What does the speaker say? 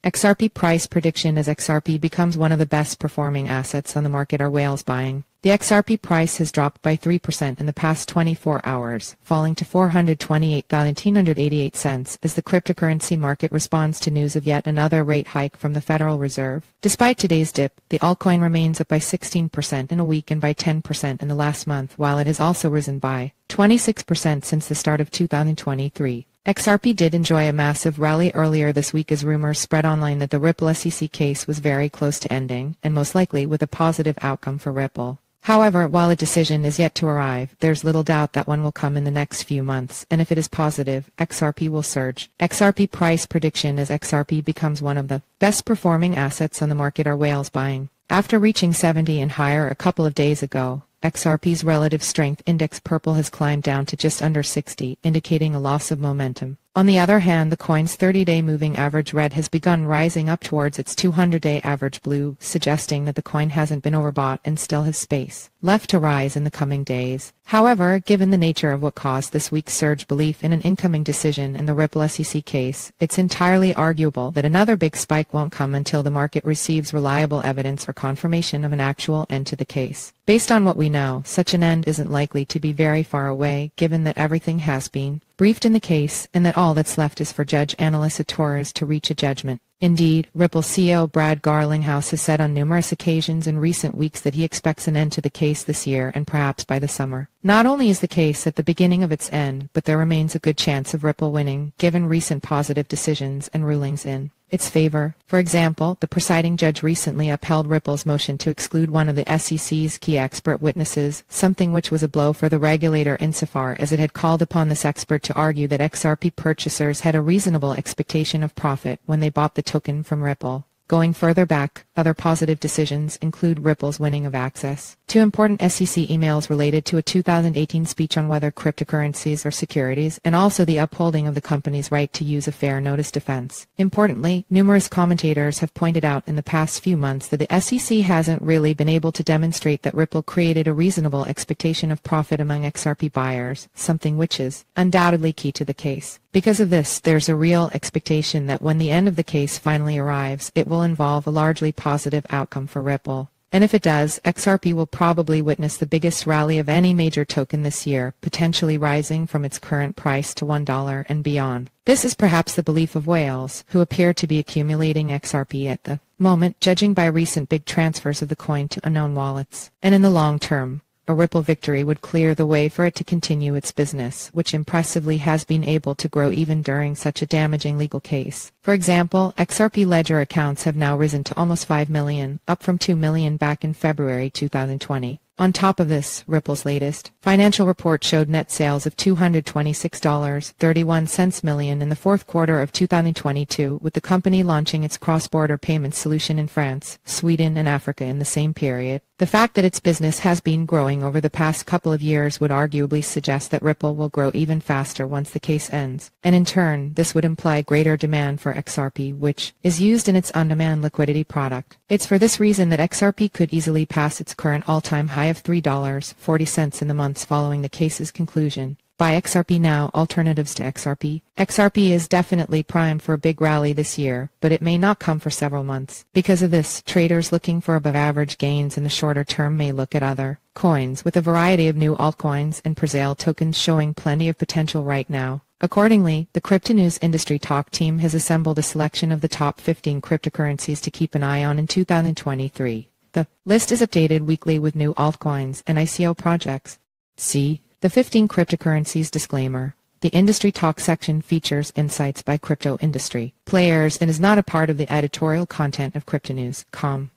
XRP price prediction. As XRP becomes one of the best performing assets on the market, are whales buying? The XRP price has dropped by 3% in the past 24 hours, falling to 428,988 cents as the cryptocurrency market responds to news of yet another rate hike from the Federal Reserve. Despite today's dip, the altcoin remains up by 16% in a week and by 10% in the last month, while it has also risen by 26% since the start of 2023. XRP did enjoy a massive rally earlier this week as rumors spread online that the Ripple SEC case was very close to ending, and most likely with a positive outcome for Ripple. However, while a decision is yet to arrive, there's little doubt that one will come in the next few months, and if it is positive, XRP will surge. XRP price prediction. As XRP becomes one of the best performing assets on the market, are whales buying? After reaching 70 and higher a couple of days ago, XRP's relative strength index purple has climbed down to just under 60, indicating a loss of momentum. On the other hand, the coin's 30-day moving average red has begun rising up towards its 200-day average blue, suggesting that the coin hasn't been overbought and still has space left to rise in the coming days. However, given the nature of what caused this week's surge, belief in an incoming decision in the Ripple SEC case, it's entirely arguable that another big spike won't come until the market receives reliable evidence or confirmation of an actual end to the case. Based on what we know, such an end isn't likely to be very far away, given that everything has been briefed in the case and that all that's left is for Judge Analisa Torres to reach a judgment. Indeed, Ripple CEO Brad Garlinghouse has said on numerous occasions in recent weeks that he expects an end to the case this year and perhaps by the summer. Not only is the case at the beginning of its end, but there remains a good chance of Ripple winning, given recent positive decisions and rulings in its favor. For example, the presiding judge recently upheld Ripple's motion to exclude one of the SEC's key expert witnesses, something which was a blow for the regulator insofar as it had called upon this expert to argue that XRP purchasers had a reasonable expectation of profit when they bought the token from Ripple. Going further back, other positive decisions include Ripple's winning of access to important SEC emails related to a 2018 speech on whether cryptocurrencies are securities, and also the upholding of the company's right to use a fair notice defense. Importantly, numerous commentators have pointed out in the past few months that the SEC hasn't really been able to demonstrate that Ripple created a reasonable expectation of profit among XRP buyers, something which is undoubtedly key to the case. Because of this, there's a real expectation that when the end of the case finally arrives, it will involve a largely positive outcome for Ripple. And if it does, XRP will probably witness the biggest rally of any major token this year, potentially rising from its current price to $1 and beyond. This is perhaps the belief of whales, who appear to be accumulating XRP at the moment, judging by recent big transfers of the coin to unknown wallets. And in the long term, a Ripple victory would clear the way for it to continue its business, which impressively has been able to grow even during such a damaging legal case. For example, XRP ledger accounts have now risen to almost 5 million, up from 2 million back in February 2020. On top of this, Ripple's latest financial report showed net sales of $226.31 million in the fourth quarter of 2022, with the company launching its cross-border payment solution in France, Sweden, and Africa in the same period. The fact that its business has been growing over the past couple of years would arguably suggest that Ripple will grow even faster once the case ends, and in turn, this would imply greater demand for XRP, which is used in its on-demand liquidity product. It's for this reason that XRP could easily pass its current all-time high of $3.40 in the months following the case's conclusion. Buy XRP now. Alternatives to XRP. XRP is definitely primed for a big rally this year, but it may not come for several months. Because of this, traders looking for above-average gains in the shorter term may look at other coins, with a variety of new altcoins and Presale tokens showing plenty of potential right now. Accordingly, the Crypto News Industry Talk team has assembled a selection of the top 15 cryptocurrencies to keep an eye on in 2023. The list is updated weekly with new altcoins and ICO projects. See the 15 cryptocurrencies disclaimer. The Industry Talk section features insights by crypto industry players and is not a part of the editorial content of cryptonews.com.